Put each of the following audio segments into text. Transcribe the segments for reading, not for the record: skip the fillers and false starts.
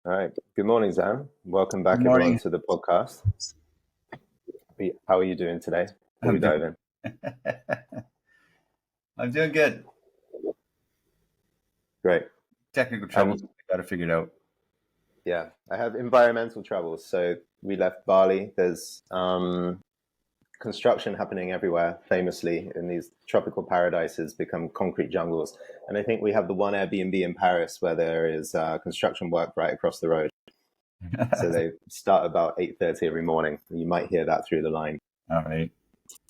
All right. Good morning, Zan. Welcome Good back, everyone, morning. to the podcast. How are you doing today? Before we I'm dive in. doing, I'm doing good. Great. Technical Um, troubles, I got to figure it out. yeah, I have environmental troubles. So we left Bali. There's construction happening everywhere, famously, in these tropical paradises become concrete jungles. And I think we have the one Airbnb in Paris where there is construction work right across the road. So they start about 8:30 every morning. You might hear that through the line. All right.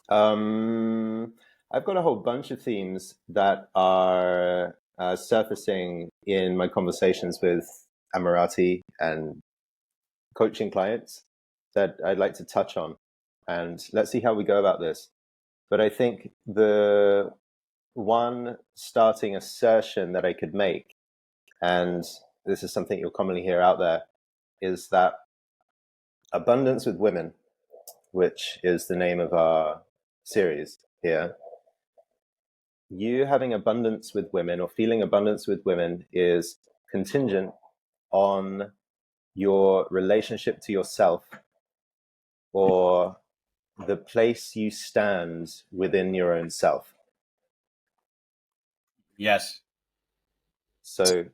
Um, I've got a whole bunch of themes that are surfacing in my conversations with Amirati and coaching clients that I'd like to touch on. And let's see how we go about this. But I think the one starting assertion that I could make, and this is something you'll commonly hear out there, is that abundance with women, which is the name of our series here, you having abundance with women or feeling abundance with women is contingent on your relationship to yourself or the place you stand within your own self. Yes. So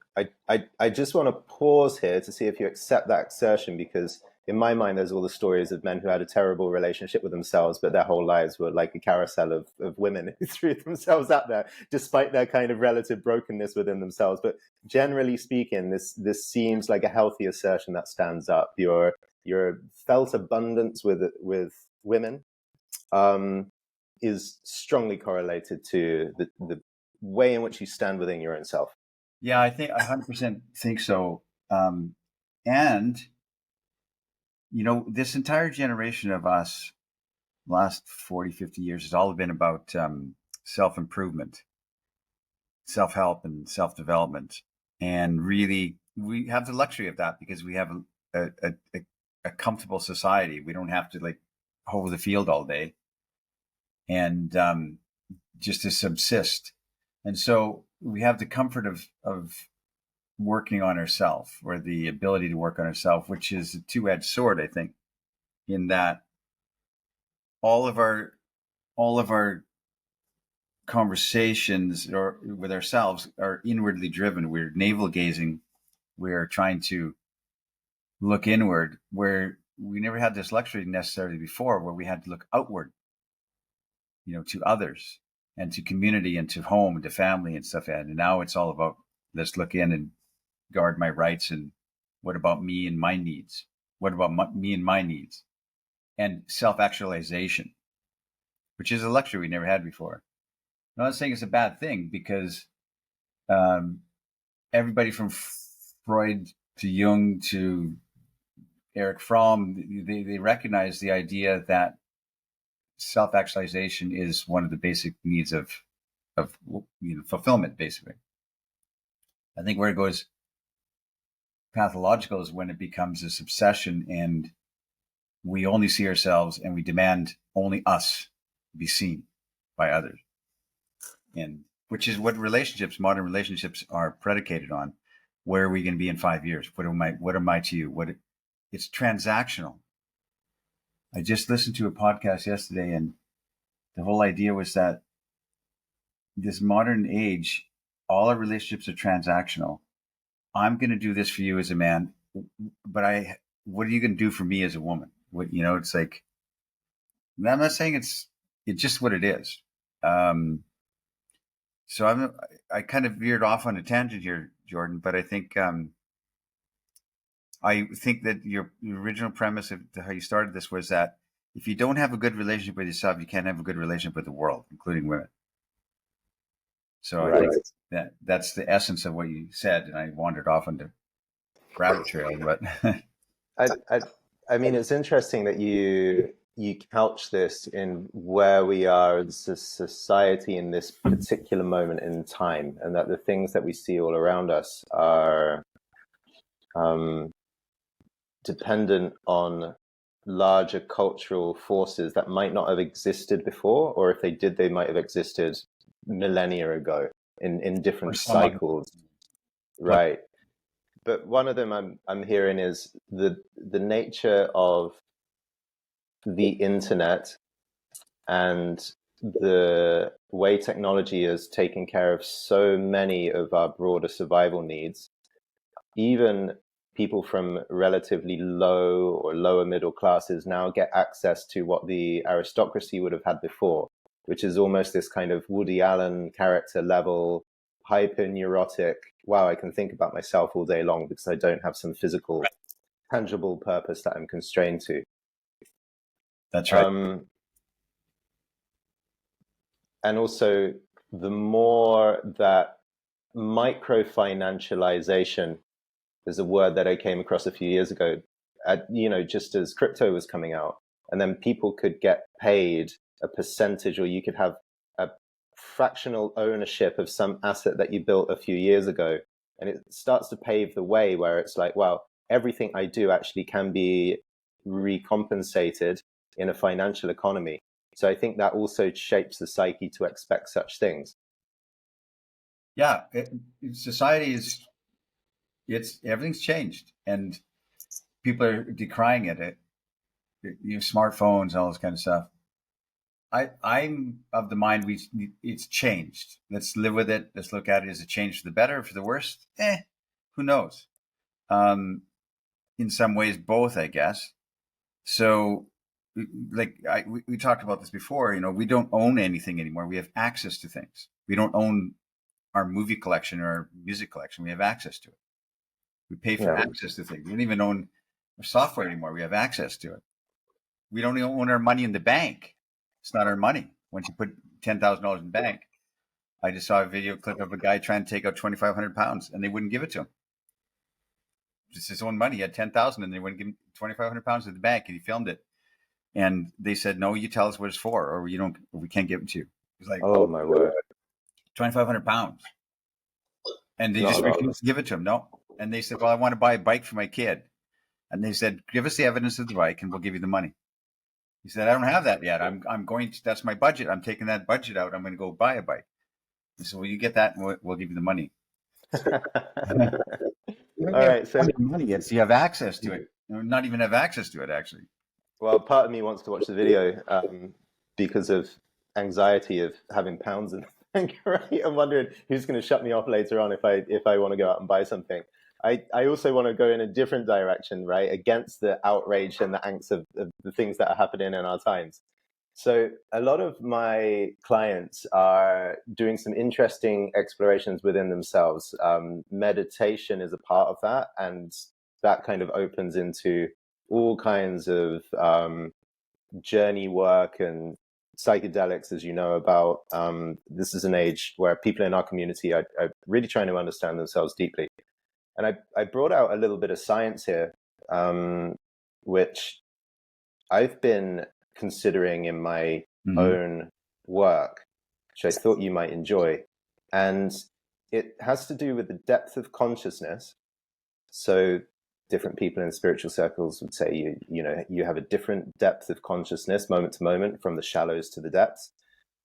I just want to pause here to see if you accept that assertion, because in my mind, there's all the stories of men who had a terrible relationship with themselves, but their whole lives were like a carousel of women who threw themselves out there, despite their kind of relative brokenness within themselves. But generally speaking, this seems like a healthy assertion that stands up. Your felt abundance with women is strongly correlated to the way in which you stand within your own self. Yeah, I think 100% think so. And, this entire generation of us, last 40, 50 years, has all been about self-improvement, self-help, and self-development. And really, we have the luxury of that because we have a comfortable society. We don't have to like hoe the field all day and just to subsist. And so we have the comfort of working on ourselves, or the ability to work on ourselves, which is a two-edged sword, I think, in that all of our conversations or with ourselves are inwardly driven. We're navel gazing. We're trying to look inward, where we never had this luxury necessarily before, where we had to look outward, to others and to community and to home and to family and stuff. And now it's all about, let's look in and guard my rights. And what about me and my needs? What about me and my needs? And self-actualization, which is a luxury we never had before. I'm not saying it's a bad thing, because everybody from Freud to Jung to Eric Fromm, they recognize the idea that self-actualization is one of the basic needs of fulfillment, basically. I think where it goes pathological is when it becomes this obsession, and we only see ourselves and we demand only us be seen by others. And which is what modern relationships are predicated on. Where are we going to be in 5 years? What am I to you? It's transactional. I just listened to a podcast yesterday, and the whole idea was that this modern age, all our relationships are transactional. I'm going to do this for you as a man, but what are you going to do for me as a woman? It's like, I'm not saying it's just what it is. So I kind of veered off on a tangent here, Jordan, but I think that your original premise of how you started this was that if you don't have a good relationship with yourself, you can't have a good relationship with the world, including women. So I think that's the essence of what you said, and I wandered off into rabbit trail. But I mean, it's interesting that you couch this in where we are as a society in this particular moment in time, and that the things that we see all around us are dependent on larger cultural forces that might not have existed before, or if they did, they might have existed millennia ago in different cycles. Right. But one of them I'm hearing is the nature of the internet and the way technology is taking care of so many of our broader survival needs. Even people from relatively low or lower middle classes now get access to what the aristocracy would have had before, which is almost this kind of Woody Allen character level, hyper neurotic. Wow, I can think about myself all day long because I don't have some physical, tangible purpose that I'm constrained to. That's right. And also, the more that microfinancialization is a word that I came across a few years ago, just as crypto was coming out, and then people could get paid a percentage, or you could have a fractional ownership of some asset that you built a few years ago. And it starts to pave the way where it's like, well, everything I do actually can be recompensated in a financial economy. So I think that also shapes the psyche to expect such things. Yeah, society everything's changed, and people are decrying it. Smartphones and all this kind of stuff. I'm of the mind it's changed. Let's live with it. Let's look at it as a change for the better or for the worse. Who knows? In some ways, both, I guess. So, like we talked about this before. We don't own anything anymore. We have access to things. We don't own our movie collection or our music collection. We have access to it. We pay for access to things. We don't even own our software anymore. We have access to it. We don't even own our money in the bank. It's not our money. Once you put $10,000 in the bank, I just saw a video clip of a guy trying to take out 2,500 pounds, and they wouldn't give it to him. It's his own money. He had 10,000, and they wouldn't give him 2,500 pounds to the bank, and he filmed it. And they said, "No, you tell us what it's for, or we can't give it to you." He's like, "Oh my word, 2,500 pounds," and they just refused to give it to him. No, and they said, "Well, I want to buy a bike for my kid," and they said, "Give us the evidence of the bike, and we'll give you the money." He said, "I don't have that yet. I'm going to. That's my budget. I'm taking that budget out. I'm going to go buy a bike." He said, "Well, you get that, and we'll give you the money." All right, so money is you have access to it. Not even have access to it, actually. Well, part of me wants to watch the video because of anxiety of having pounds in the bank. Right? I'm wondering who's going to shut me off later on if I want to go out and buy something. I also want to go in a different direction, right? Against the outrage and the angst of the things that are happening in our times. So a lot of my clients are doing some interesting explorations within themselves. Meditation is a part of that, and that kind of opens into all kinds of journey work and psychedelics, as you know about. This is an age where people in our community are really trying to understand themselves deeply. And I brought out a little bit of science here, which I've been considering in my own work, which I thought you might enjoy. And it has to do with the depth of consciousness. So different people in spiritual circles would say you have a different depth of consciousness moment to moment, from the shallows to the depths.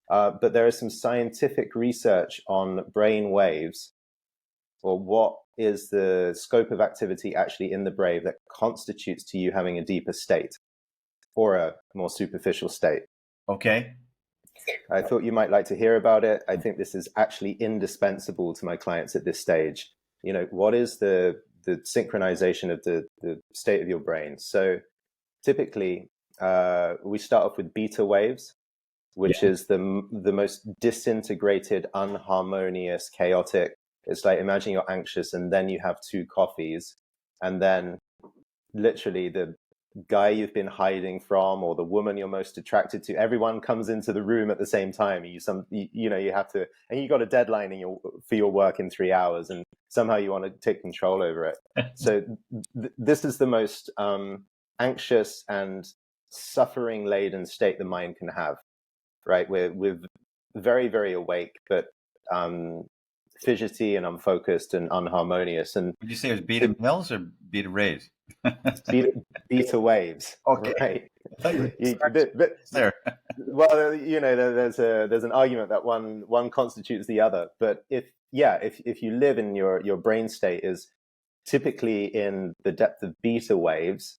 But there is some scientific research on brain waves, or what is the scope of activity actually in the brain that constitutes to you having a deeper state or a more superficial state. Okay. I thought you might like to hear about it. I think this is actually indispensable to my clients at this stage. What is the synchronization of the state of your brain? So typically, we start off with beta waves, which is the most disintegrated, unharmonious, chaotic. It's like, imagine you're anxious and then you have 2 coffees, and then literally the guy you've been hiding from, or the woman you're most attracted to, everyone comes into the room at the same time. You have to, and you got a deadline for your work in 3 hours, and somehow you want to take control over it. So this is the most anxious and suffering laden state the mind can have, right? We're very, very awake, but fidgety and unfocused and unharmonious. And would you say it was beta males or beta rays? beta waves. Okay. Right. There. Well, there's an argument that one constitutes the other, but if you live in your brain state is typically in the depth of beta waves,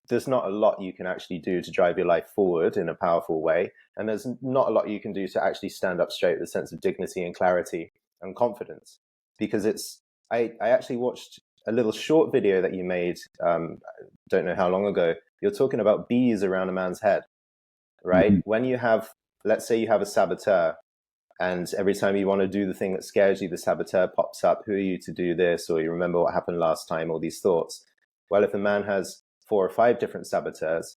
there's not a lot you can actually do to drive your life forward in a powerful way. And there's not a lot you can do to actually stand up straight with a sense of dignity and clarity and confidence. Because I actually watched a little short video that you made, don't know how long ago. You're talking about bees around a man's head, right? Mm-hmm. When you have, let's say you have a saboteur, and every time you want to do the thing that scares you, the saboteur pops up. Who are you to do this? Or you remember what happened last time, all these thoughts. Well, if a man has 4 or 5 different saboteurs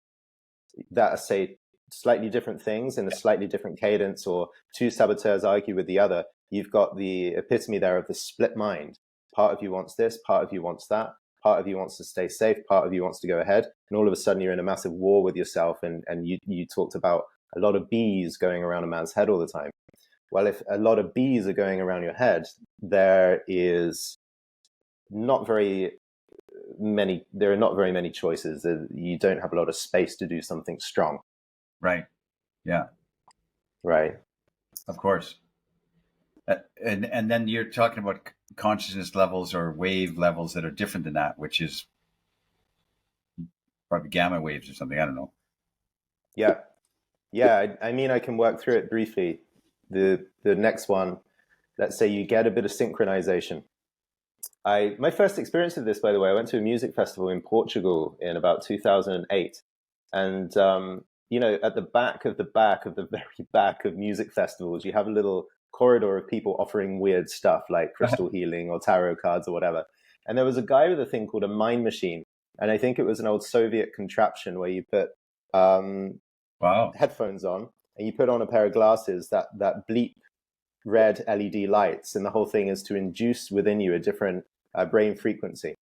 that are, say, slightly different things in a slightly different cadence, or 2 saboteurs argue with the other, you've got the epitome there of the split mind. Part of you wants this, part of you wants that, part of you wants to stay safe, part of you wants to go ahead. And all of a sudden you're in a massive war with yourself. And you talked about a lot of bees going around a man's head all the time. Well, if a lot of bees are going around your head, there is not very many, there are not very many choices. You don't have a lot of space to do something strong. Right. Yeah. Right. Of course. And then you're talking about consciousness levels or wave levels that are different than that, which is probably gamma waves or something. I don't know. Yeah. Yeah. I mean, I can work through it briefly. The next one, let's say you get a bit of synchronization. My first experience of this, by the way, I went to a music festival in Portugal in about 2008. And, at the back of the very back of music festivals, you have a little corridor of people offering weird stuff like crystal healing or tarot cards or whatever. And there was a guy with a thing called a mind machine. And I think it was an old Soviet contraption where you put Wow. headphones on and you put on a pair of glasses that bleep red LED lights. And the whole thing is to induce within you a different brain frequency.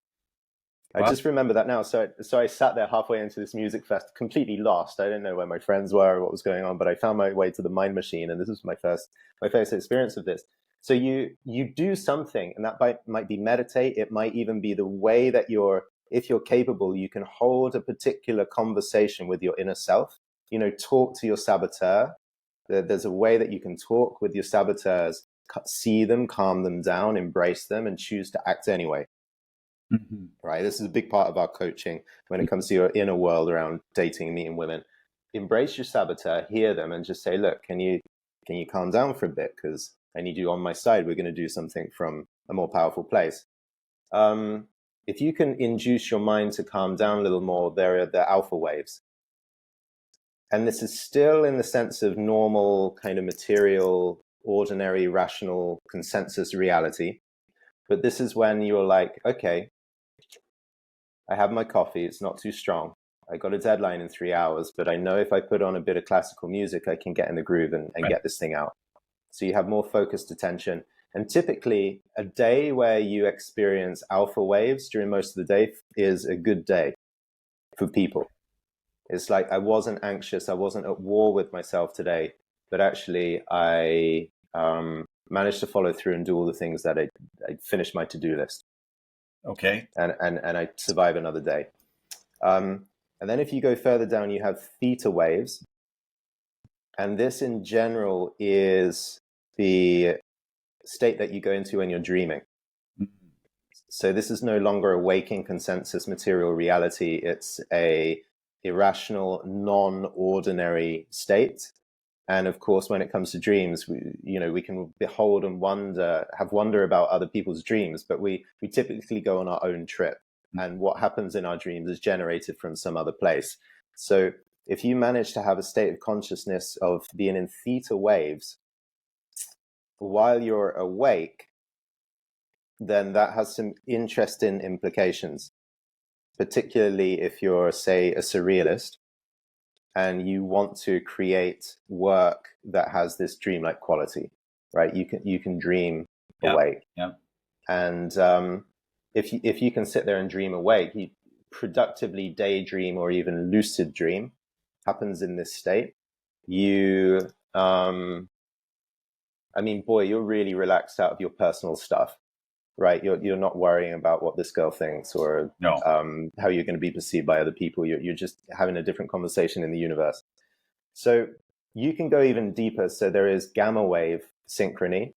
I Wow. just remember that now. So I sat there halfway into this music fest, completely lost. I didn't know where my friends were or what was going on, but I found my way to the mind machine, and this was my first experience of this. So you do something, and that might be meditate. It might even be the way that if you're capable, you can hold a particular conversation with your inner self. Talk to your saboteur. There's a way that you can talk with your saboteurs, see them, calm them down, embrace them, and choose to act anyway. Mm-hmm. Right. This is a big part of our coaching when it comes to your inner world around dating, meeting women. Embrace your saboteur, hear them, and just say, look, can you calm down for a bit? Because I need you on my side. We're going to do something from a more powerful place. If you can induce your mind to calm down a little more, there are the alpha waves. And this is still in the sense of normal, kind of material, ordinary, rational consensus reality. But this is when you're like, okay, I have my coffee. It's not too strong. I got a deadline in 3 hours, but I know if I put on a bit of classical music, I can get in the groove and Right. get this thing out. So you have more focused attention. And typically a day where you experience alpha waves during most of the day is a good day for people. It's like, I wasn't anxious. I wasn't at war with myself today, but actually I managed to follow through and do all the things that I finished my to-do list. Okay. And I survive another day. And then if you go further down, you have theta waves. And this in general is the state that you go into when you're dreaming. Mm-hmm. So this is no longer a waking consensus material reality. It's a irrational, non-ordinary state. And of course, when it comes to dreams, we can behold and have wonder about other people's dreams, but we typically go on our own trip. And what happens in our dreams is generated from some other place. So if you manage to have a state of consciousness of being in theta waves while you're awake, then that has some interesting implications, particularly if you're, say, a surrealist and you want to create work that has this dreamlike quality, right? You can dream awake. Yeah. And if you can sit there and dream awake, you productively daydream or even lucid dream happens in this state. You're really relaxed out of your personal stuff, right? You're not worrying about what this girl thinks or No. how you're going to be perceived by other people. You're just having a different conversation in the universe. So you can go even deeper. So there is gamma wave synchrony,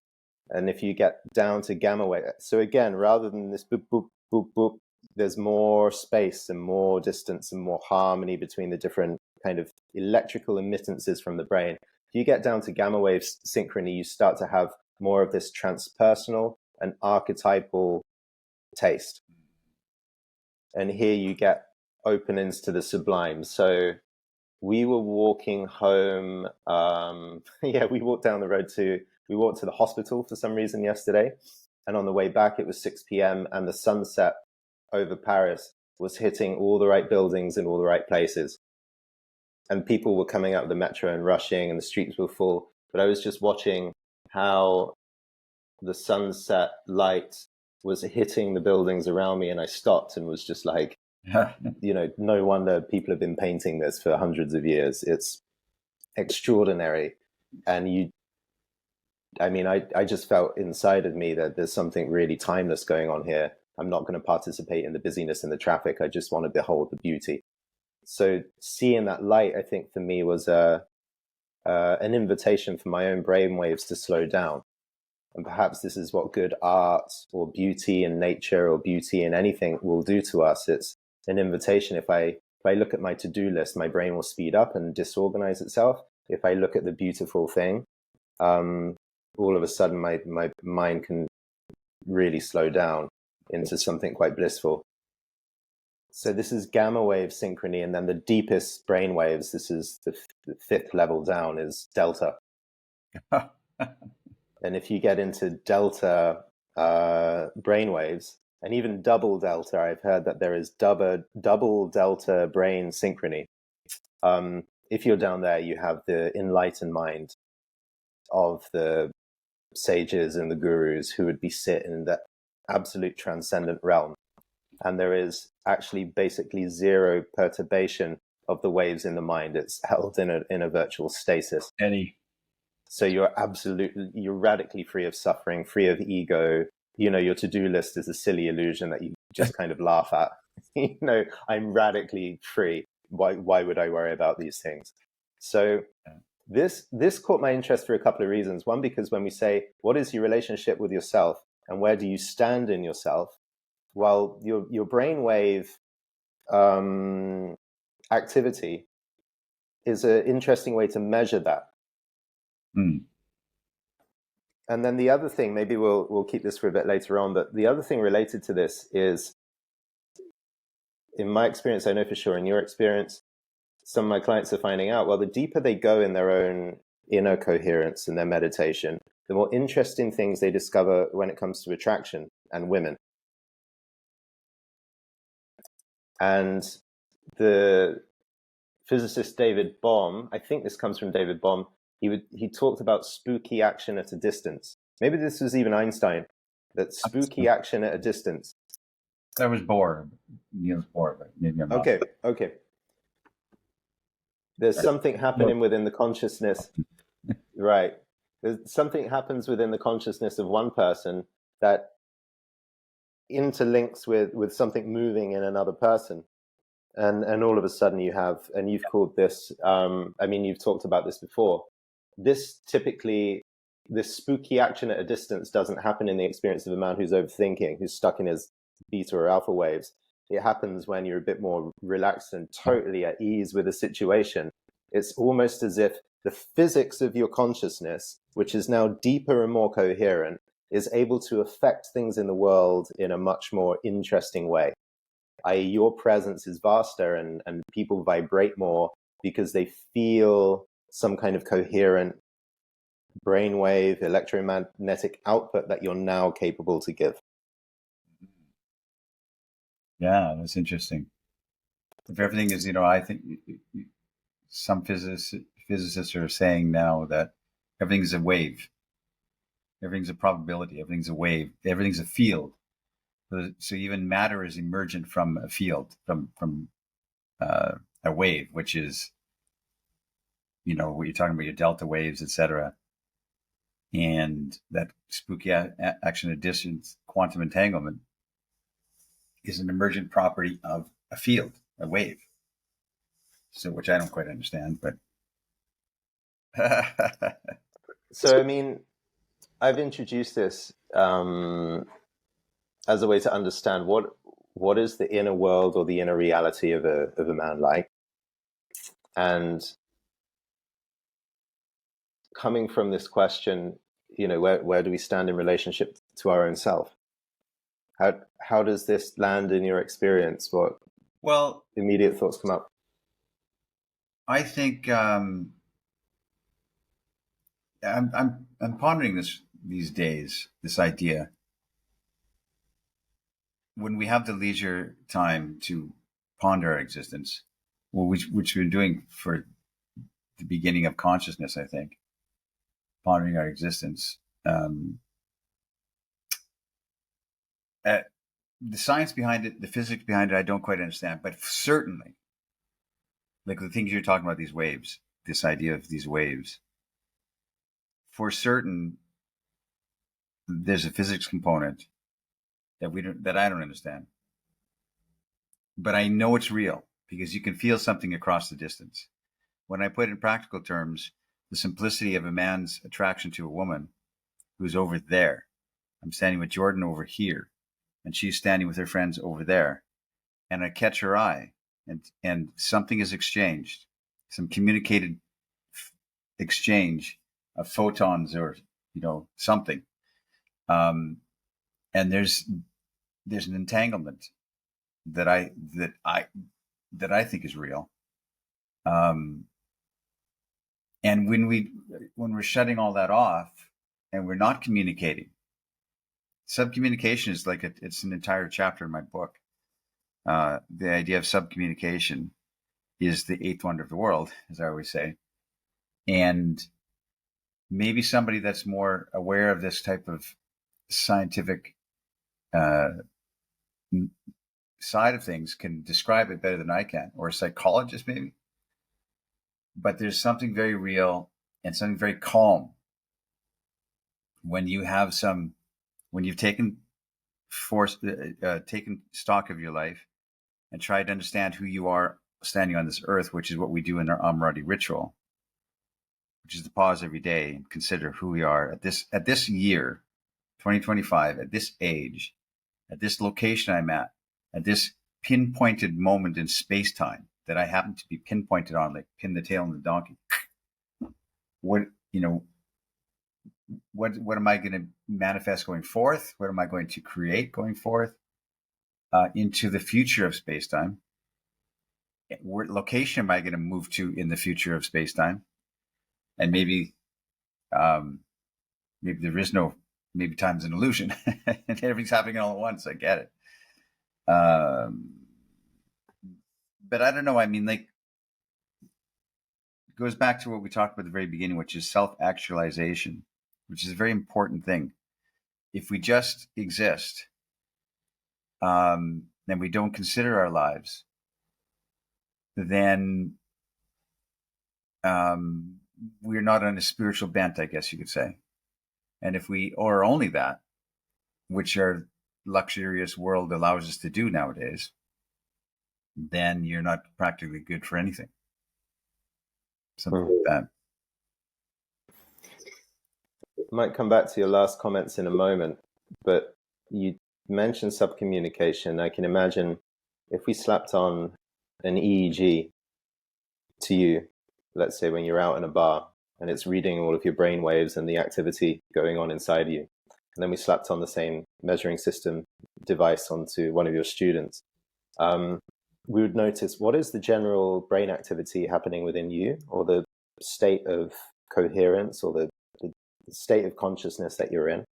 And if you get down to gamma wave, so again, rather than this boop, boop, boop, boop, there's more space and more distance and more harmony between the different kind of electrical emittances from the brain. If you get down to gamma wave synchrony, you start to have more of this transpersonal and archetypal taste. And here you get openings to the sublime. So we were walking home. We walked down the road we walked to the hospital for some reason yesterday. And on the way back, it was 6 p.m. and the sunset over Paris was hitting all the right buildings in all the right places. And people were coming out of the metro and rushing and the streets were full. But I was just watching how the sunset light was hitting the buildings around me. And I stopped and was just like, no wonder people have been painting this for hundreds of years. It's extraordinary. And I just felt inside of me that there's something really timeless going on here. I'm not going to participate in the busyness and the traffic. I just want to behold the beauty. So seeing that light, I think for me was an invitation for my own brainwaves to slow down. And perhaps this is what good art or beauty in nature or beauty in anything will do to us. It's an invitation. If I look at my to-do list, my brain will speed up and disorganize itself. If I look at the beautiful thing, all of a sudden my mind can really slow down into something quite blissful. So this is gamma wave synchrony, and then the deepest brain waves, this is the fifth level down, is delta. And if you get into delta brain waves, and even double delta, I've heard that there is double delta brain synchrony. If you're down there, you have the enlightened mind of the sages and the gurus who would be sitting in that absolute transcendent realm. And there is actually basically zero perturbation of the waves in the mind. It's held in a virtual stasis. So you're radically free of suffering, free of ego. Your to-do list is a silly illusion that you just kind of laugh at. I'm radically free. Why would I worry about these things? So this caught my interest for a couple of reasons. One, because when we say, what is your relationship with yourself and where do you stand in yourself? Well, your brainwave activity is an interesting way to measure that. And then the other thing, maybe we'll keep this for a bit later on, but the other thing related to this is, in my experience, I know for sure in your experience, some of my clients are finding out, well, the deeper they go in their own inner coherence and their meditation, the more interesting things they discover when it comes to attraction and women. And the physicist David Bohm, I think this comes from David Bohm, he talked about spooky action at a distance. Maybe this was even Einstein, that spooky action at a distance. That was Bohr, Niels Bohr, but maybe I'm not. Okay. There's something happening within the consciousness, right? There's something happens within the consciousness of one person that interlinks with something moving in another person. And all of a sudden you have, and you've called this, you've talked about this before. This spooky action at a distance doesn't happen in the experience of a man who's overthinking, who's stuck in his beta or alpha waves. It happens when you're a bit more relaxed and totally at ease with a situation. It's almost as if the physics of your consciousness, which is now deeper and more coherent, is able to affect things in the world in a much more interesting way. I.e., your presence is vaster and people vibrate more because they feel some kind of coherent brainwave, electromagnetic output that you're now capable to give. Yeah, that's interesting. If everything is, I think some physicists are saying now that everything's a wave. Everything's a probability. Everything's a wave. Everything's a field. So even matter is emergent from a field, from a wave, which is, what you're talking about, your delta waves, etc. And that spooky action at distance, quantum entanglement, is an emergent property of a field, a wave. So, which I don't quite understand, but. So, I've introduced this as a way to understand what is the inner world or the inner reality of a man like, and coming from this question, where do we stand in relationship to our own self? How does this land in your experience? What immediate thoughts come up? I think I'm pondering this these days. This idea, when we have the leisure time to ponder our existence, which we're doing for the beginning of consciousness, I think, pondering our existence. The science behind it, the physics behind it, I don't quite understand, but certainly, like the things you're talking about, these waves, this idea of these waves, for certain, there's a physics component that I don't understand, but I know it's real because you can feel something across the distance. When I put it in practical terms, the simplicity of a man's attraction to a woman who's over there. I'm standing with Jordan over here, and she's standing with her friends over there, and I catch her eye, and something is exchanged, some communicated exchange of photons or something, and there's an entanglement that I think is real, and when we're shutting all that off and we're not communicating. Subcommunication is it's an entire chapter in my book. The idea of subcommunication is the eighth wonder of the world, as I always say. And maybe somebody that's more aware of this type of scientific side of things can describe it better than I can, or a psychologist maybe. But there's something very real and something very calm when you have when you've taken stock of your life and tried to understand who you are standing on this earth, which is what we do in our Amrati ritual, which is to pause every day and consider who we are at this year, 2025, at this age, at this location I'm at this pinpointed moment in space-time that I happen to be pinpointed on, like pin the tail on the donkey. What am I going to manifest going forth? What am I going to create going forth into the future of space-time? What location am I going to move to in the future of space-time? And maybe there is no, maybe time's an illusion and everything's happening all at once. I get it. But I don't know. I mean, it goes back to what we talked about at the very beginning, which is self-actualization, which is a very important thing. If we just exist, and we don't consider our lives, then we're not on a spiritual bent, I guess you could say. And if we are only that, which our luxurious world allows us to do nowadays, then you're not practically good for anything. Something like that. I might come back to your last comments in a moment, but you mentioned subcommunication. I can imagine if we slapped on an EEG to you, let's say when you're out in a bar and it's reading all of your brain waves and the activity going on inside you, and then we slapped on the same measuring system device onto one of your students, we would notice what is the general brain activity happening within you, or the state of coherence, or the state of consciousness that you're in.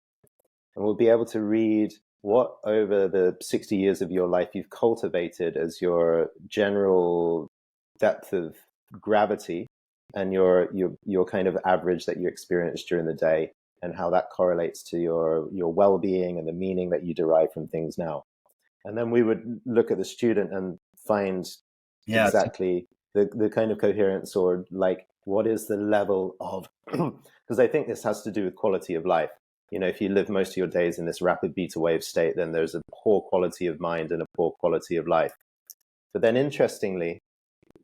And we'll be able to read what over the 60 years of your life you've cultivated as your general depth of gravity and your kind of average that you experience during the day, and how that correlates to your well-being and the meaning that you derive from things now. And then we would look at the student and find exactly the kind of coherence, or what is the level of, because I think this has to do with quality of life. If you live most of your days in this rapid beta wave state, then there's a poor quality of mind and a poor quality of life. But then interestingly,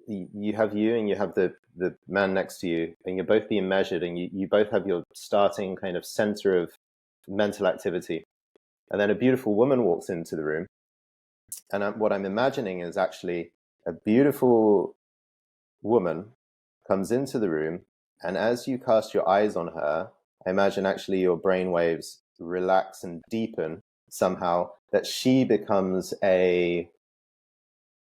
you have you and you have the man next to you, and you're both being measured, and you both have your starting kind of center of mental activity. And then a beautiful woman walks into the room, and what I'm imagining is actually a beautiful woman comes into the room, and as you cast your eyes on her, I imagine actually your brain waves relax and deepen somehow, that she becomes a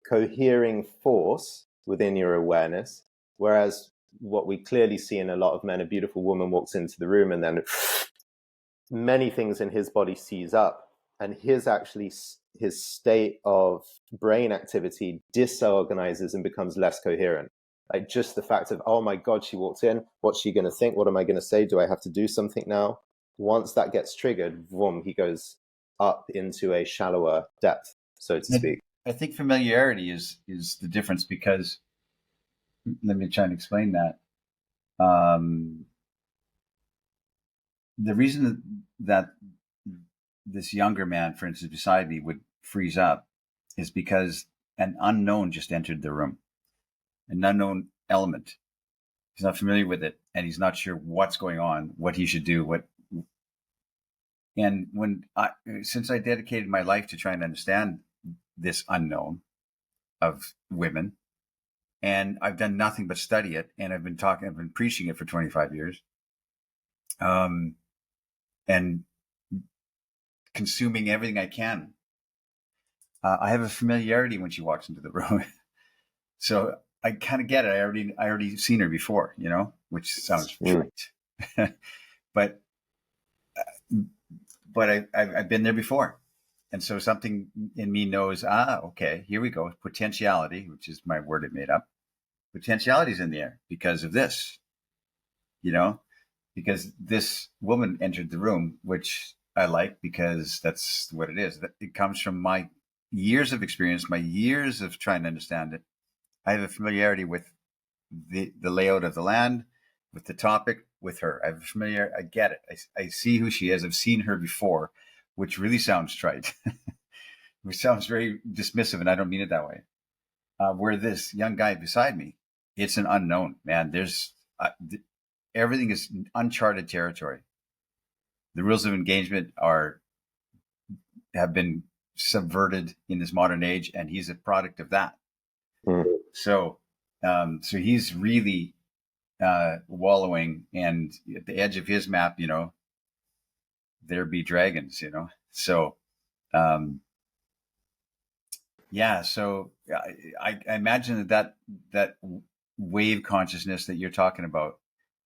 cohering force within your awareness. Whereas what we clearly see in a lot of men, a beautiful woman walks into the room and then many things in his body seize up, and his state of brain activity disorganizes and becomes less coherent. Like just the fact of, oh my God, she walked in. What's she going to think? What am I going to say? Do I have to do something now? Once that gets triggered, boom, he goes up into a shallower depth, so to speak. I think familiarity is the difference, because let me try and explain that. The reason that this younger man, for instance, beside me would freeze up is because an unknown just entered the room, an unknown element. He's not familiar with it, and he's not sure what's going on, what he should do, And since I dedicated my life to trying to understand this unknown of women, and I've done nothing but study it, and I've been preaching it for 25 years, and consuming everything I can. I have a familiarity when she walks into the room, so I kind of get it. I already seen her before, which sounds trite, but I've been there before. And so something in me knows, okay, here we go. Potentiality, which is my word I made up. Potentiality is in the air because of this, because this woman entered the room, which I like because that's what it is. It comes from my years of experience, my years of trying to understand it. I have a familiarity with the layout of the land, with the topic, with her. I get it. I see who she is. I've seen her before, which really sounds trite. Which sounds very dismissive, and I don't mean it that way. Where this young guy beside me, it's an unknown, man. There's everything is uncharted territory. The rules of engagement have been subverted in this modern age, and he's a product of that. So he's really wallowing, and at the edge of his map, there be dragons, So, so I imagine that wave consciousness that you're talking about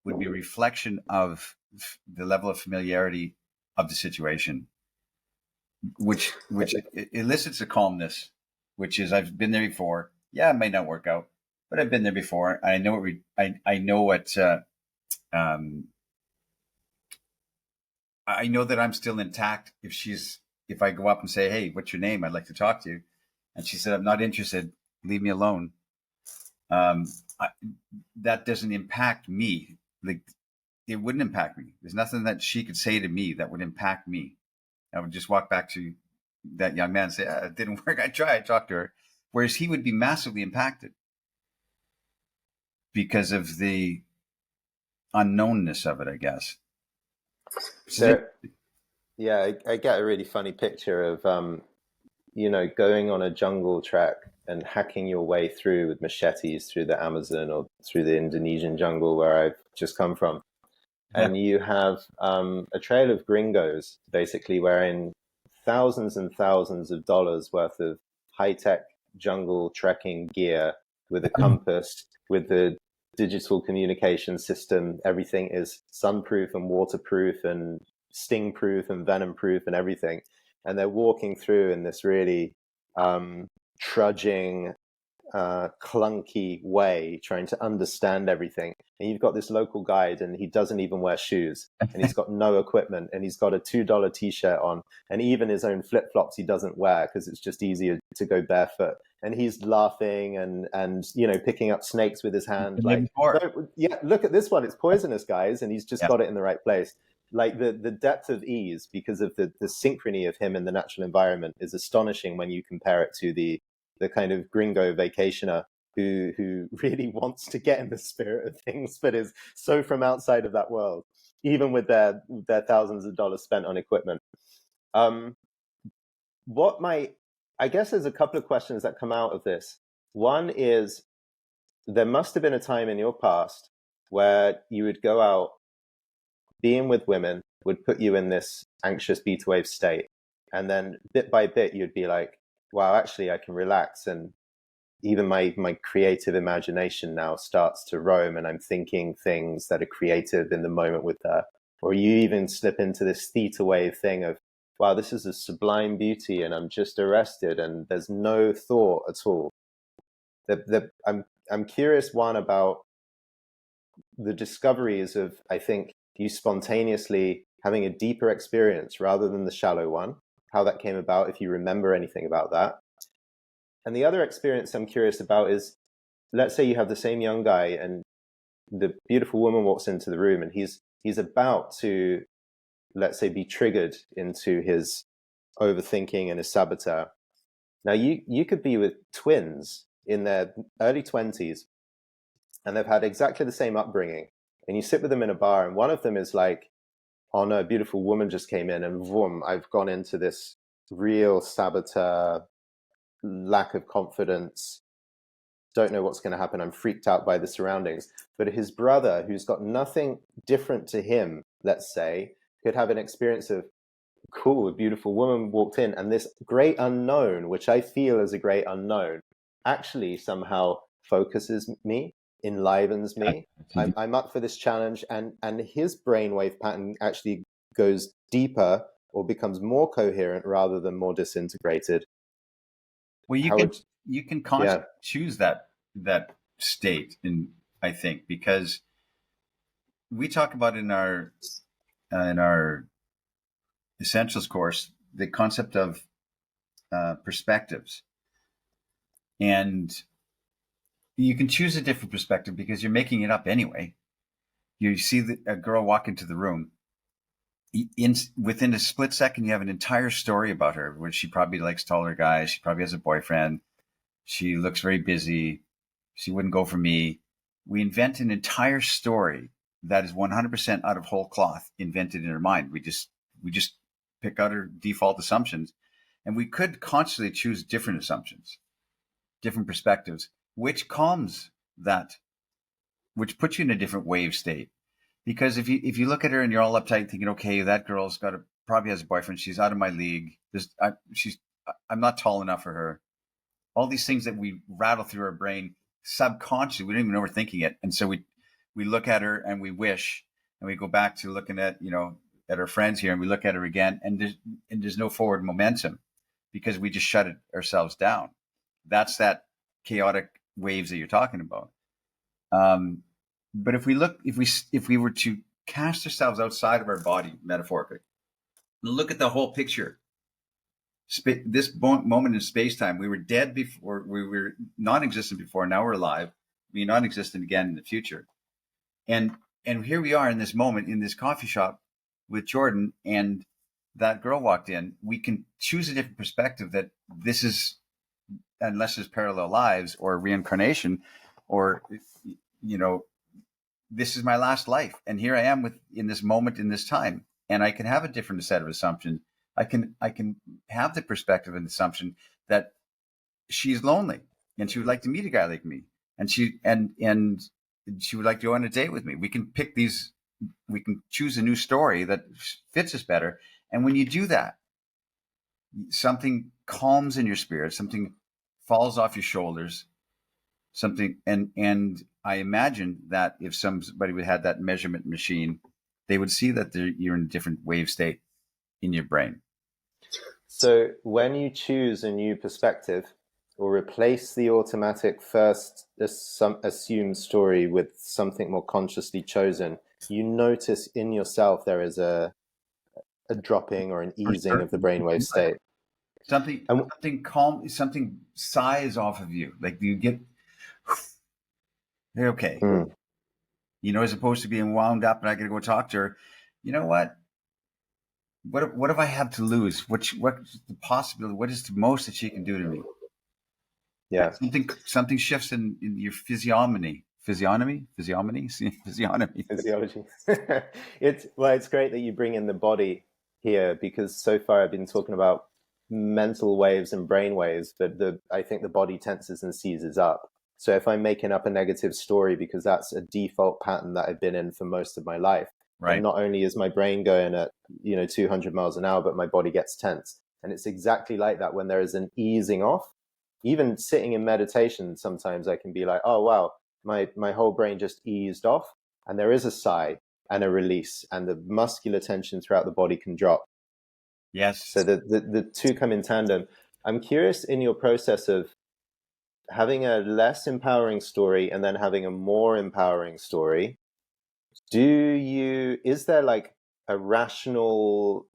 would be a reflection of the level of familiarity of the situation, which elicits a calmness, which is, I've been there before. Yeah, it might not work out, but I've been there before. I know I know what. I know that I'm still intact. If I go up and say, "Hey, what's your name? I'd like to talk to you," and she said, "I'm not interested. Leave me alone." That doesn't impact me. Like, it wouldn't impact me. There's nothing that she could say to me that would impact me. I would just walk back to that young man and say, it didn't work. I tried. I talked to her. Whereas he would be massively impacted because of the unknownness of it, I guess. So, yeah, I get a really funny picture of, going on a jungle trek and hacking your way through with machetes through the Amazon or through the Indonesian jungle where I've just come from. And you have a trail of gringos, basically, wearing thousands and thousands of dollars worth of high-tech jungle trekking gear with a compass, with the digital communication system. Everything is sunproof and waterproof and sting-proof and venom-proof and everything. And they're walking through in this really trudging, clunky way, trying to understand everything. And you've got this local guide, and he doesn't even wear shoes, and he's got no equipment, and he's got a $2 t-shirt on, and even his own flip-flops he doesn't wear because it's just easier to go barefoot. And he's laughing and picking up snakes with his hand, like, look at this one, it's poisonous, guys. And he's just got it in the right place. Like the depth of ease, because of the synchrony of him in the natural environment, is astonishing when you compare it to the kind of gringo vacationer who really wants to get in the spirit of things, but is so from outside of that world, even with their thousands of dollars spent on equipment. I guess there's a couple of questions that come out of this. One is, there must have been a time in your past where you would go out, being with women would put you in this anxious beta wave state. And then bit by bit, you'd be like, wow, actually, I can relax. And even my creative imagination now starts to roam, and I'm thinking things that are creative in the moment with her. Or you even slip into this theta wave thing of, wow, this is a sublime beauty, and I'm just arrested, and there's no thought at all. I'm curious, one, about the discoveries of, I think, you spontaneously having a deeper experience rather than the shallow one, how that came about, if you remember anything about that. And the other experience I'm curious about is, let's say you have the same young guy and the beautiful woman walks into the room, and he's about to, let's say, be triggered into his overthinking and his saboteur. Now you could be with twins in their early 20s, and they've had exactly the same upbringing, and you sit with them in a bar, and one of them is like, oh no, a beautiful woman just came in, and boom, I've gone into this real saboteur, lack of confidence, don't know what's going to happen, I'm freaked out by the surroundings. But his brother, who's got nothing different to him, let's say, could have an experience of, cool, a beautiful woman walked in, and this great unknown, which I feel is a great unknown, actually somehow focuses me, enlivens me. I'm up for this challenge, and his brainwave pattern actually goes deeper or becomes more coherent rather than more disintegrated. Well, you can constantly choose that state, in, I think, because we talk about in our essentials course the concept of perspectives, and you can choose a different perspective because you're making it up anyway. You see a girl walk into the room. Within a split second, you have an entire story about her, where she probably likes taller guys. She probably has a boyfriend. She looks very busy. She wouldn't go for me. We invent an entire story that is 100% out of whole cloth, invented in her mind. We just pick out her default assumptions, and we could consciously choose different assumptions, different perspectives, which calms that, which puts you in a different wave state. Because if you look at her and you're all uptight, thinking, okay, that girl's probably has a boyfriend. She's out of my league. I'm not tall enough for her. All these things that we rattle through our brain subconsciously, we don't even know we're thinking it. And so we look at her and we wish, and we go back to looking at, at our friends here, and we look at her again, and there's no forward momentum because we just shut ourselves down. That's that chaotic waves that you're talking about. But if we were to cast ourselves outside of our body, metaphorically, and look at the whole picture, this moment in space-time, we were dead before, we were non-existent before, now we're alive, we're non-existent again in the future. And here we are in this moment in this coffee shop with Jordan, and that girl walked in. We can choose a different perspective that this is, unless there's parallel lives or reincarnation, or, this is my last life. And here I am in this moment, in this time, and I can have a different set of assumptions. I can have the perspective and assumption that she's lonely and she would like to meet a guy like me, and she would like to go on a date with me. We can choose a new story that fits us better. And when you do that, something calms in your spirit, something falls off your shoulders, and I imagine that if somebody would have that measurement machine, they would see that you're in a different wave state in your brain. So when you choose a new perspective or replace the automatic first assumed story with something more consciously chosen, you notice in yourself there is a dropping or an easing of the brainwave state. Something calm, something sighs off of you. Like you get, okay. As opposed to being wound up and I got to go talk to her. You know what? What if I have to lose? What's the possibility? What is the most that she can do to me? Yeah. Something shifts in your physiognomy. Physiognomy. Physiology. It's great that you bring in the body here, because so far I've been talking about mental waves and brain waves, but I think the body tenses and seizes up. So if I'm making up a negative story because that's a default pattern that I've been in for most of my life, then Right. not only is my brain going at 200 miles an hour, but my body gets tense. And it's exactly like that when there is an easing off. Even sitting in meditation, sometimes I can be like, oh wow, my whole brain just eased off, and there is a sigh and a release, and the muscular tension throughout the body can drop. So Yes. the two come in tandem. I'm curious, in your process of having a less empowering story and then having a more empowering story, is there like a rational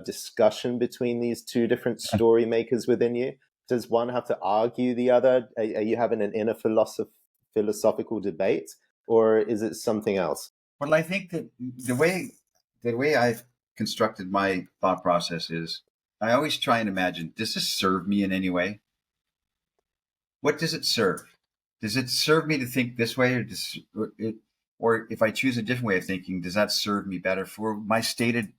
discussion between these two different story makers within you? Does one have to argue the other? Are you having an inner philosophical debate, or is it something else? Well, I think that the way I've constructed my thought process is I always try and imagine, does this serve me in any way? What does it serve? Does it serve me to think this way, or if I choose a different way of thinking, does that serve me better for my stated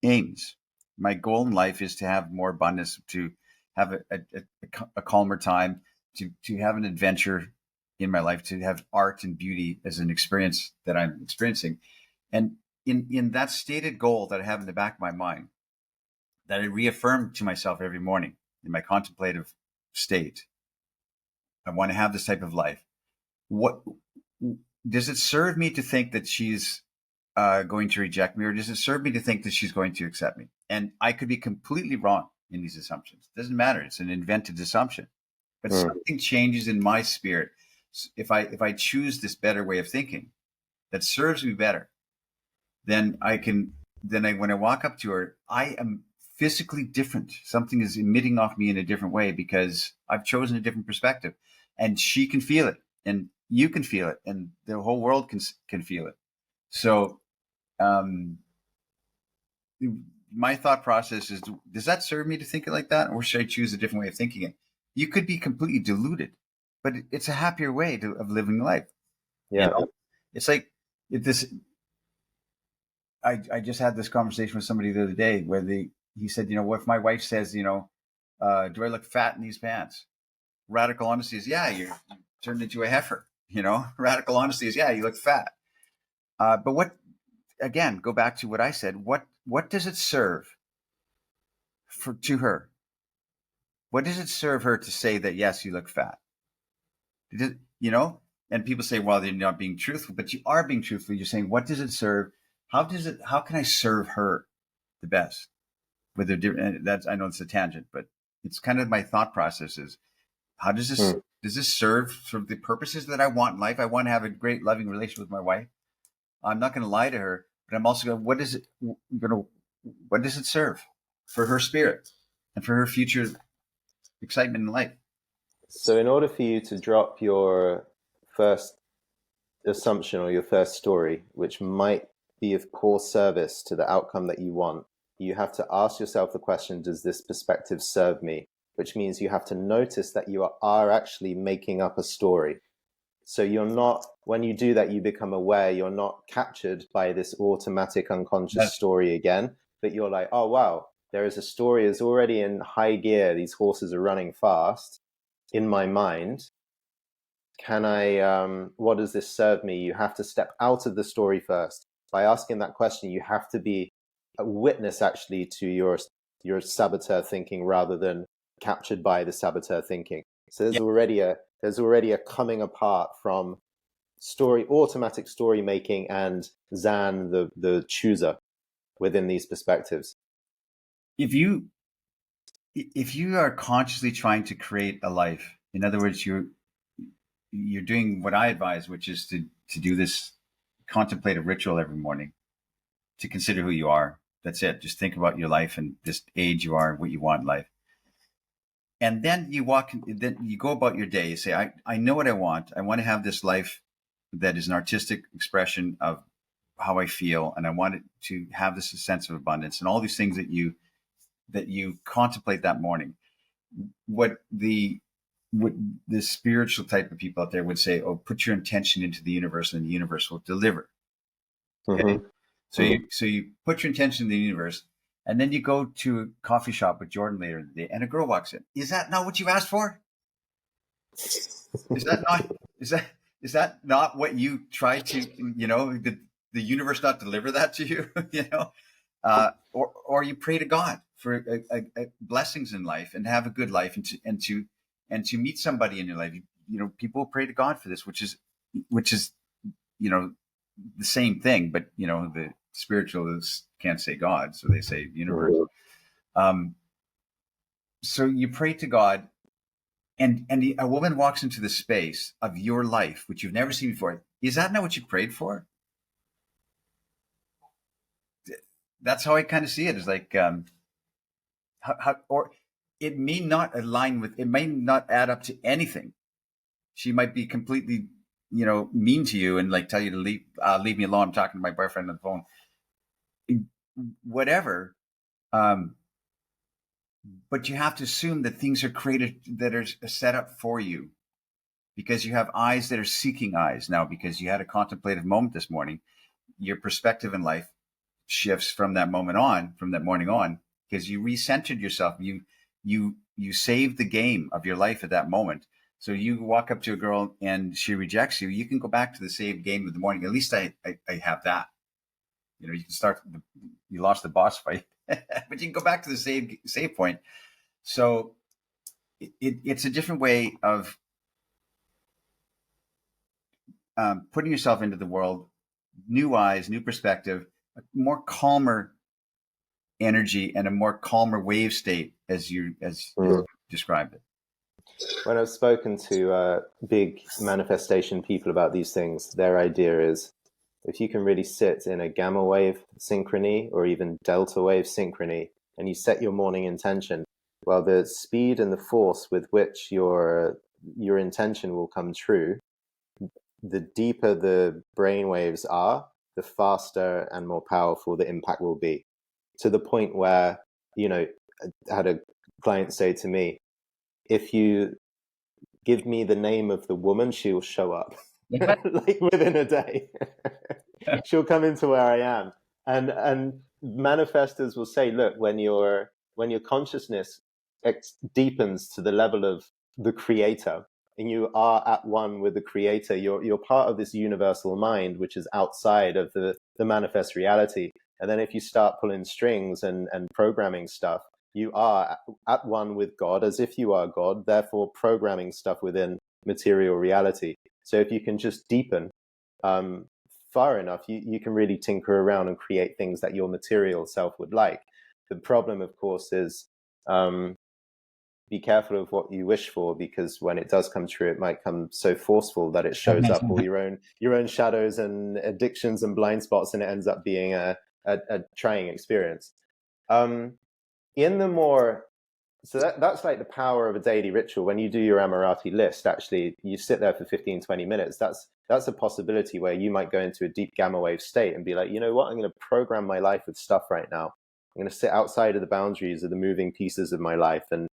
aims? My goal in life is to have more abundance, to have a calmer time, to have an adventure in my life, to have art and beauty as an experience that I'm experiencing. And in that stated goal that I have in the back of my mind, that I reaffirm to myself every morning in my contemplative state, I want to have this type of life. What does it serve me to think that she's going to reject me, or does it serve me to think that she's going to accept me? And I could be completely wrong in these assumptions. It doesn't matter. It's an invented assumption, but Mm. something changes in my spirit if I choose this better way of thinking that serves me better. Then I can. When I walk up to her, I am physically different. Something is emitting off me in a different way because I've chosen a different perspective, and she can feel it, and you can feel it, and the whole world can feel it. So, um, my thought process is: does that serve me to think it like that, or should I choose a different way of thinking it? You could be completely deluded, but it's a happier way of living life. You Yeah. know, it's like this. I just had this conversation with somebody the other day where he said, what if my wife says, do I look fat in these pants? Radical honesty is, yeah, you turned into a heifer. Radical honesty is, yeah, you look fat. But again, go back to what I said. What does it serve to her? What does it serve her to say that, yes, you look fat? And people say, well, they're not being truthful, but you are being truthful. You're saying, what does it serve? How can I serve her the best? Whether that's, I know it's a tangent, but it's kind of my thought process is, how does this serve for the purposes that I want in life? I want to have a great, loving relationship with my wife. I'm not going to lie to her, but I'm also going, what does it serve for her spirit and for her future excitement in life? So in order for you to drop your first assumption or your first story, which might be of poor service to the outcome that you want, you have to ask yourself the question, does this perspective serve me? Which means you have to notice that you are actually making up a story. So you're not, when you do that, you become aware, you're not captured by this automatic unconscious That's story again, but you're like, oh, wow, there is a story, is already in high gear. These horses are running fast in my mind. What does this serve me? You have to step out of the story first. By asking that question, you have to be a witness actually to your saboteur thinking rather than captured by the saboteur thinking. So yeah. there's already a coming apart from automatic story making and Zan, the chooser within these perspectives. If you are consciously trying to create a life, in other words, you're doing what I advise, which is to do this contemplative ritual every morning, to consider who you are. That's it. Just think about your life and this age you are, what you want in life. And then then you go about your day. You say, I know what I want. I want to have this life that is an artistic expression of how I feel. And I want it to have this sense of abundance and all these things that you contemplate that morning. What the what the spiritual type of people out there would say, oh, put your intention into the universe and the universe will deliver. Okay. Mm-hmm. So you put your intention in the universe, and then you go to a coffee shop with Jordan later in the day, and a girl walks in. Is that not what you asked for? Is that not is that not what you try to, did the universe not deliver that to you? Or you pray to God for blessings in life and have a good life, and to meet somebody in your life. People pray to God for this, which is the same thing, but the spiritualists can't say God, so they say universe. So you pray to God, and a woman walks into the space of your life, which you've never seen before. Is that not what you prayed for? That's how I kind of see it. Is like, or it may not align with, it may not add up to anything. She might be completely, mean to you and like tell you to leave me alone. I'm talking to my boyfriend on the phone. Whatever. But you have to assume that things are created, that are set up for you, because you have eyes that are seeking eyes now, because you had a contemplative moment this morning. Your perspective in life shifts from that morning on, because you recentered yourself. You saved the game of your life at that moment. So you walk up to a girl and she rejects you. You can go back to the saved game of the morning. At least I have that. You can start. You lost the boss fight, but you can go back to the save point. So it's a different way of putting yourself into the world, new eyes, new perspective, a more calmer energy, and a more calmer wave state, as you described it. When I've spoken to big manifestation people about these things, their idea is if you can really sit in a gamma wave synchrony or even delta wave synchrony, and you set your morning intention, well, the speed and the force with which your intention will come true, the deeper the brain waves are, the faster and more powerful the impact will be. To the point where, I had a client say to me, if you give me the name of the woman, she'll show up. Like within a day. She'll come into where I am. And manifestors will say, look, when your consciousness deepens to the level of the creator, and you are at one with the creator, you're part of this universal mind, which is outside of the manifest reality. And then if you start pulling strings and programming stuff, you are at one with God, as if you are God, therefore programming stuff within material reality. So if you can just deepen far enough, you can really tinker around and create things that your material self would like. The problem, of course, is be careful of what you wish for, because when it does come true, it might come so forceful that it shows up all your own shadows and addictions and blind spots, and it ends up being a trying experience. In the more, so that's like the power of a daily ritual. When you do your Amorati list, actually, you sit there for 15, 20 minutes. That's a possibility where you might go into a deep gamma wave state and be like, you know what, I'm going to program my life with stuff right now. I'm going to sit outside of the boundaries of the moving pieces of my life and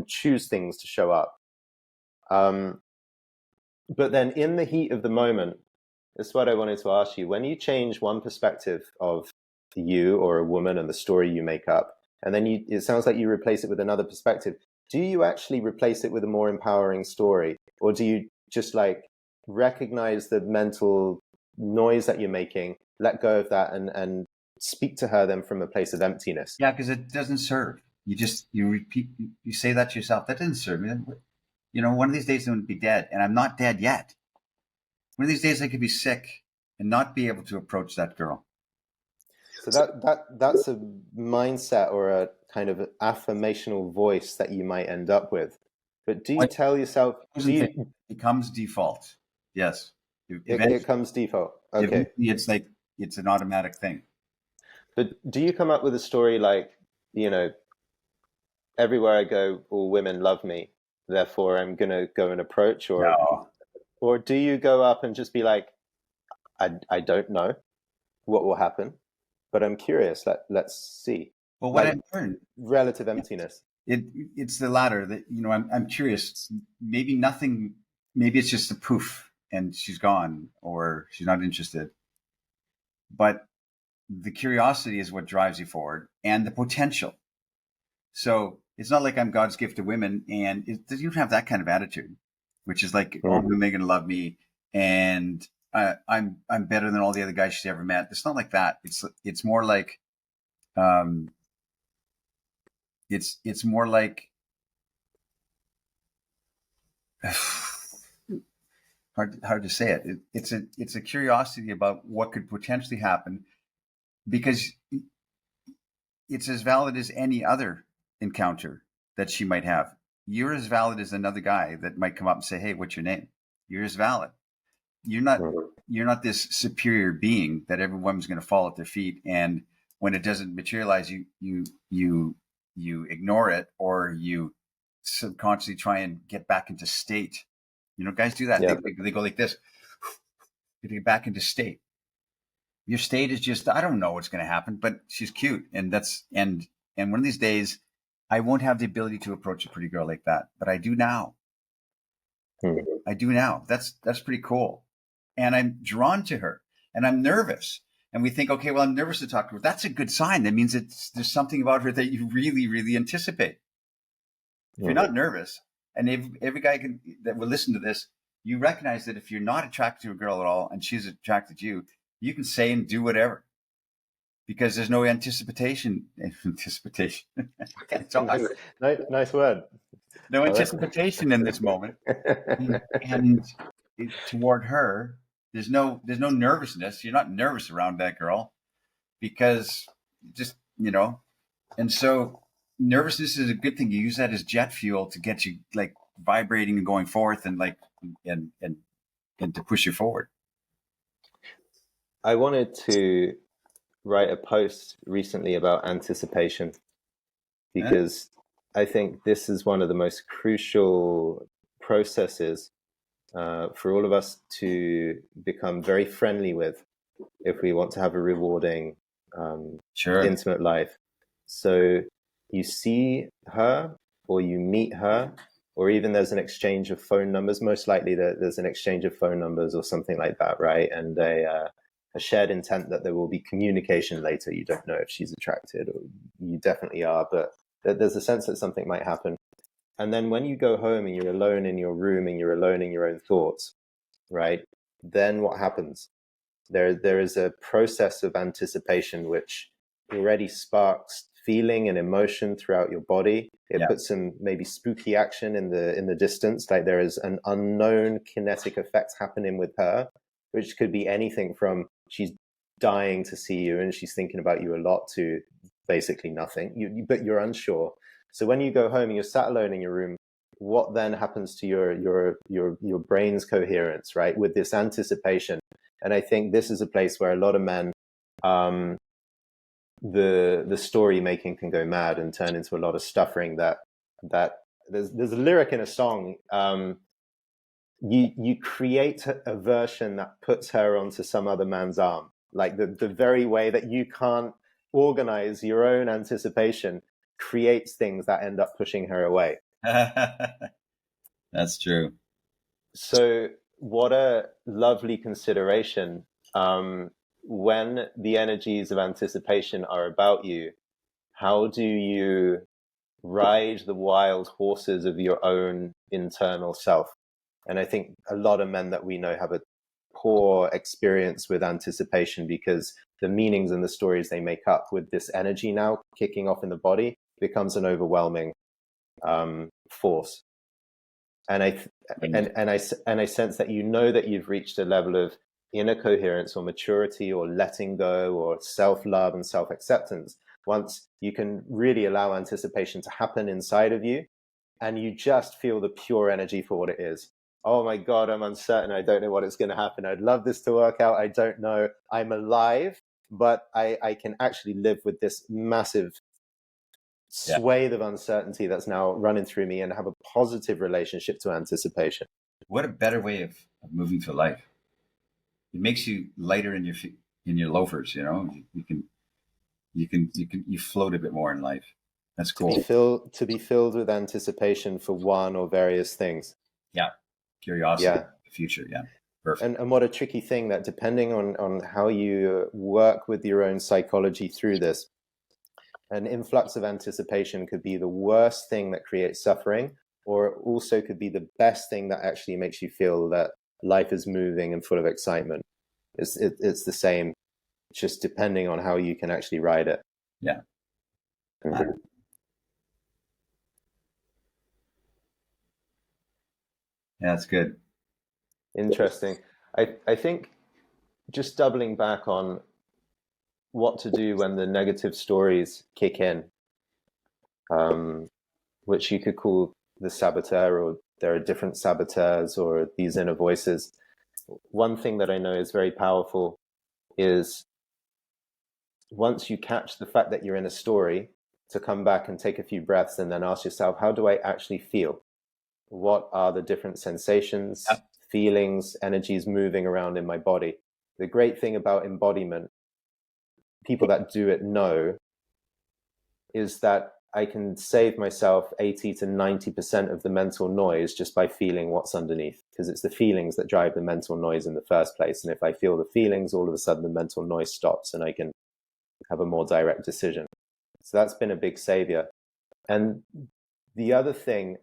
choose things to show up. But then in the heat of the moment, that's what I wanted to ask you. When you change one perspective of you or a woman and the story you make up, and then it sounds like you replace it with another perspective, do you actually replace it with a more empowering story? Or do you just like recognize the mental noise that you're making, let go of that, and speak to her then from a place of emptiness? Yeah, because it doesn't serve. You repeat, you say that to yourself. That doesn't serve me. One of these days I'm going to be dead, and I'm not dead yet. One of these days I could be sick and not be able to approach that girl. So that's a mindset or a kind of affirmational voice that you might end up with. But do you tell yourself? It becomes default. Yes, it comes default. Okay, it's like it's an automatic thing. But do you come up with a story like, everywhere I go, all women love me, therefore I'm gonna go and approach, or do you go up and just be like, I don't know what will happen, but I'm curious. Let's see. Well, what I learned, relative emptiness. It's the latter that, I'm curious. Maybe nothing. Maybe it's just a poof, and she's gone, or she's not interested. But the curiosity is what drives you forward, and the potential. So it's not like I'm God's gift to women, and you don't have that kind of attitude, which is like, all women are going to love me, and I'm better than all the other guys she's ever met. It's not like that. It's more like, it's more like, hard to say it. It's a curiosity about what could potentially happen, because it's as valid as any other encounter that she might have. You're as valid as another guy that might come up and say, "Hey, what's your name?" You're as valid. You're not this superior being that every woman's going to fall at their feet, and when it doesn't materialize, you ignore it, or you subconsciously try and get back into state. Guys do that. Yeah. They go like this, they get back into state. Your state is just, I don't know what's going to happen, but she's cute, and one of these days, I won't have the ability to approach a pretty girl like that, but I do now. I do now. That's pretty cool, and I'm drawn to her, and I'm nervous. And we think, okay, well, I'm nervous to talk to her. That's a good sign. That means there's something about her that you really, really anticipate. If you're not nervous, and every guy that will listen to this, you recognize that if you're not attracted to a girl at all and she's attracted to you, you can say and do whatever, because there's no anticipation. Anticipation. Nice word. No anticipation in this moment, and toward her, there's no nervousness. You're not nervous around that girl, because just and so nervousness is a good thing. You use that as jet fuel to get you like vibrating and going forth, and to push you forward. I wanted to write a post recently about anticipation, because I think this is one of the most crucial processes for all of us to become very friendly with if we want to have a rewarding, intimate life. So you see her, or you meet her, or even there's an exchange of phone numbers. Most likely there's an exchange of phone numbers or something like that, right? And a shared intent that there will be communication later. You don't know if she's attracted, or you definitely are, but there's a sense that something might happen. And then when you go home and you're alone in your room and you're alone in your own thoughts, right? Then what happens? There is a process of anticipation which already sparks feeling and emotion throughout your body. It puts some maybe spooky action in the distance. Like there is an unknown kinetic effect happening with her, which could be anything from she's dying to see you and she's thinking about you a lot, to basically nothing. But you're unsure. So when you go home and you're sat alone in your room, what then happens to your brain's coherence, right? With this anticipation. And I think this is a place where a lot of men, the story making can go mad and turn into a lot of stuffing. That there's a lyric in a song. You create a version that puts her onto some other man's arm, like the very way that you can't organize your own anticipation creates things that end up pushing her away. That's true. So what a lovely consideration. When the energies of anticipation are about you, how do you ride the wild horses of your own internal self? And I think a lot of men that we know have a poor experience with anticipation, because the meanings and the stories they make up with this energy now kicking off in the body becomes an overwhelming force. And I sense that that you've reached a level of inner coherence or maturity or letting go or self-love and self-acceptance once you can really allow anticipation to happen inside of you, and you just feel the pure energy for what it is. Oh my God, I'm uncertain. I don't know what is going to happen. I'd love this to work out. I don't know. I'm alive, but I can actually live with this massive swathe of uncertainty that's now running through me, and have a positive relationship to anticipation. What a better way of moving through life. It makes you lighter in your loafers. You float a bit more in life. That's To be cool. filled with anticipation for one or various things. Yeah. Curiosity, Yeah. the future. Yeah. Perfect. And what a tricky thing that, depending on how you work with your own psychology through this, an influx of anticipation could be the worst thing that creates suffering, or it also could be the best thing that actually makes you feel that life is moving and full of excitement. It's the same, just depending on how you can actually ride it. Yeah. Mhm. Yeah, that's good. Interesting. I think, just doubling back on what to do when the negative stories kick in, um, which you could call the saboteur, or there are different saboteurs, or these inner voices. One thing that I know is very powerful is, once you catch the fact that you're in a story, to come back and take a few breaths and then ask yourself, how do I actually feel? What are the different Yeah. sensations, feelings, energies moving around in my body? The great thing about embodiment, people that do it know, is that I can save myself 80 to 90% of the mental noise just by feeling what's underneath, because it's the feelings that drive the mental noise in the first place. And if I feel the feelings, all of a sudden the mental noise stops and I can have a more direct decision. So that's been a big savior. And the other thing,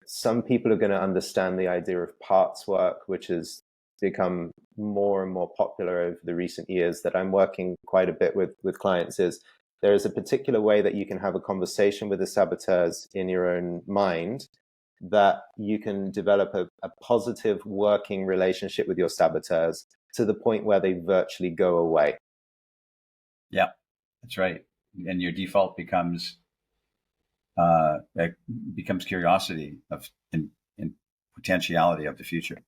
some people are going to understand the idea of parts work, which has become more and more popular over the recent years, that I'm working quite a bit with clients, is there is a particular way that you can have a conversation with the saboteurs in your own mind, that you can develop a positive working relationship with your saboteurs to the point where they virtually go away. Yeah, that's right. And your default becomes curiosity in potentiality of the future,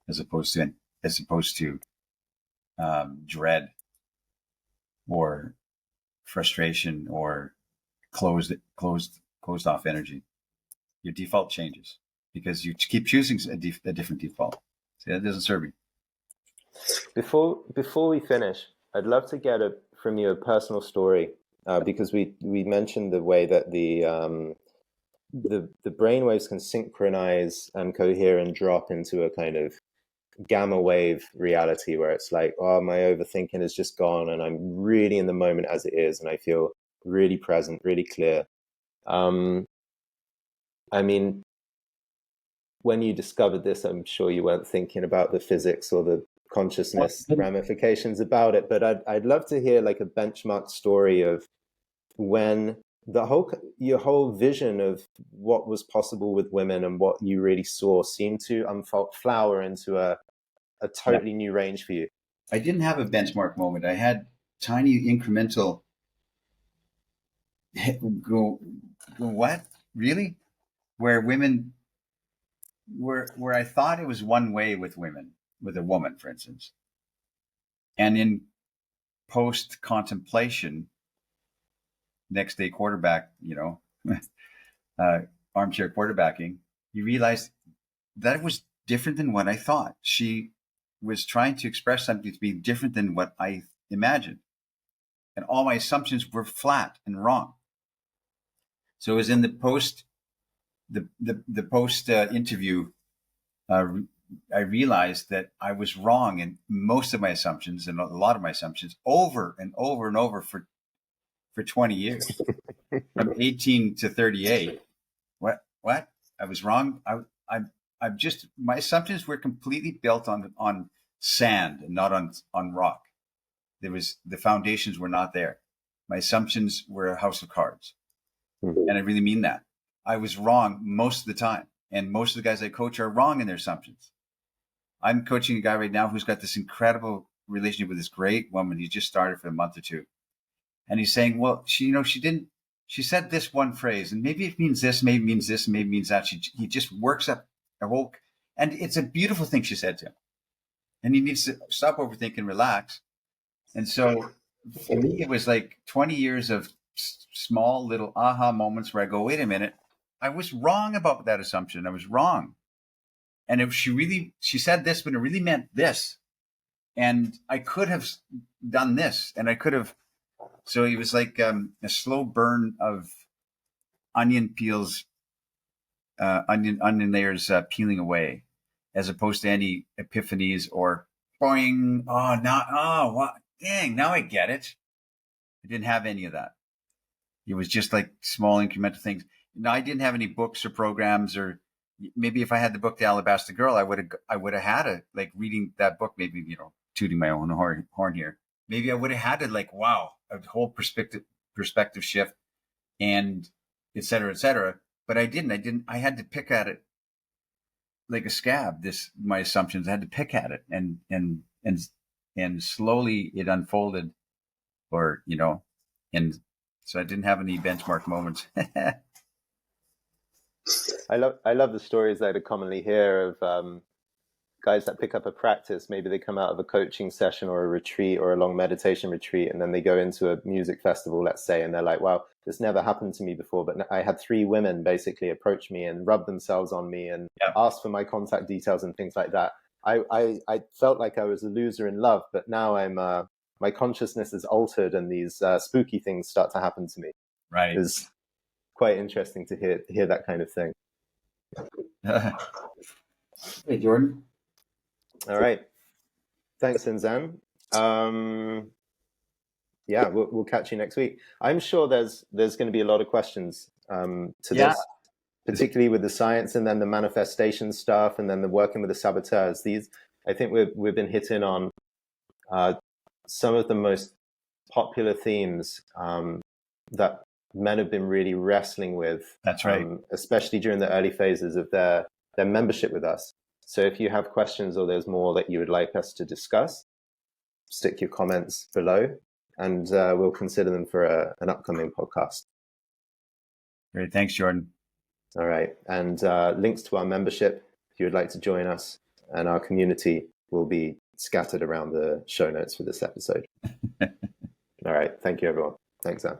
as opposed to dread or frustration or closed off energy. Your default changes because you keep choosing a different default. See, that doesn't serve you. Before we finish, I'd love to get from you a personal story, because we mentioned the way that the brain waves can synchronize and cohere and drop into a kind of gamma wave reality, where it's like, oh, my overthinking is just gone and I'm really in the moment as it is, and I feel really present, really clear. Um, I mean, when you discovered this, I'm sure you weren't thinking about the physics or the consciousness ramifications about it, but I'd love to hear like a benchmark story of when your whole vision of what was possible with women and what you really saw seemed to unfold, flower into a Yeah. totally new range for you. I didn't have a benchmark moment. I had tiny incremental go what? Really? Where women where I thought it was one way with women, with a woman, for instance. And in post contemplation, next day quarterback, uh, armchair quarterbacking, you realize that was different than what I thought. She was trying to express something to be different than what I imagined. And all my assumptions were flat and wrong. So it was in the post interview, uh, I realized that I was wrong in most of my assumptions and a lot of my assumptions over and over and over for 20 years, from 18 to 38. What? I was wrong. I'm just, my assumptions were completely built on sand and not on rock. The foundations were not there. My assumptions were a house of cards. And I really mean that. I was wrong most of the time. And most of the guys I coach are wrong in their assumptions. I'm coaching a guy right now who's got this incredible relationship with this great woman. He just started for a month or two. And he's saying, well, she said this one phrase and maybe it means this, maybe it means this, maybe it means that. He just works up a whole, and it's a beautiful thing she said to him. And he needs to stop overthinking and relax. And so for me, it was like 20 years of small little aha moments where I go, wait a minute, I was wrong about that assumption. I was wrong. And if she said this, but it really meant this. And I could have done this and I could have. So it was like a slow burn of onion peels, onion layers peeling away, as opposed to any epiphanies or boing. What? Dang, now I get it. I didn't have any of that. It was just like small incremental things. No, I didn't have any books or programs, or maybe if I had the book The Alabaster Girl, I would have had it, like reading that book, maybe, tooting my own horn here. Maybe I would have had it like, wow, a whole perspective shift and et cetera, et cetera. But I didn't. I had to pick at it like a scab. My assumptions, I had to pick at it and slowly it unfolded, and so I didn't have any benchmark moments. I love the stories that I commonly hear of guys that pick up a practice. Maybe they come out of a coaching session or a retreat or a long meditation retreat, and then they go into a music festival, let's say, and they're like, wow, this never happened to me before. But I had 3 women basically approach me and rub themselves on me and ask for my contact details and things like that. I felt like I was a loser in love, but now my consciousness is altered and these spooky things start to happen to me. Right. It's quite interesting to hear that kind of thing. Hey, Jordan. All right. Thanks, Inzan. Yeah, we'll catch you next week. I'm sure there's going to be a lot of questions to this, particularly with the science and then the manifestation stuff and then the working with the saboteurs. I think we've been hitting on some of the most popular themes that men have been really wrestling with. That's right. Especially during the early phases of their membership with us. So if you have questions or there's more that you would like us to discuss, stick your comments below and we'll consider them for an upcoming podcast. Great. Thanks, Jordan. All right. And links to our membership, if you would like to join us, and our community will be scattered around the show notes for this episode. All right. Thank you, everyone. Thanks, Anne.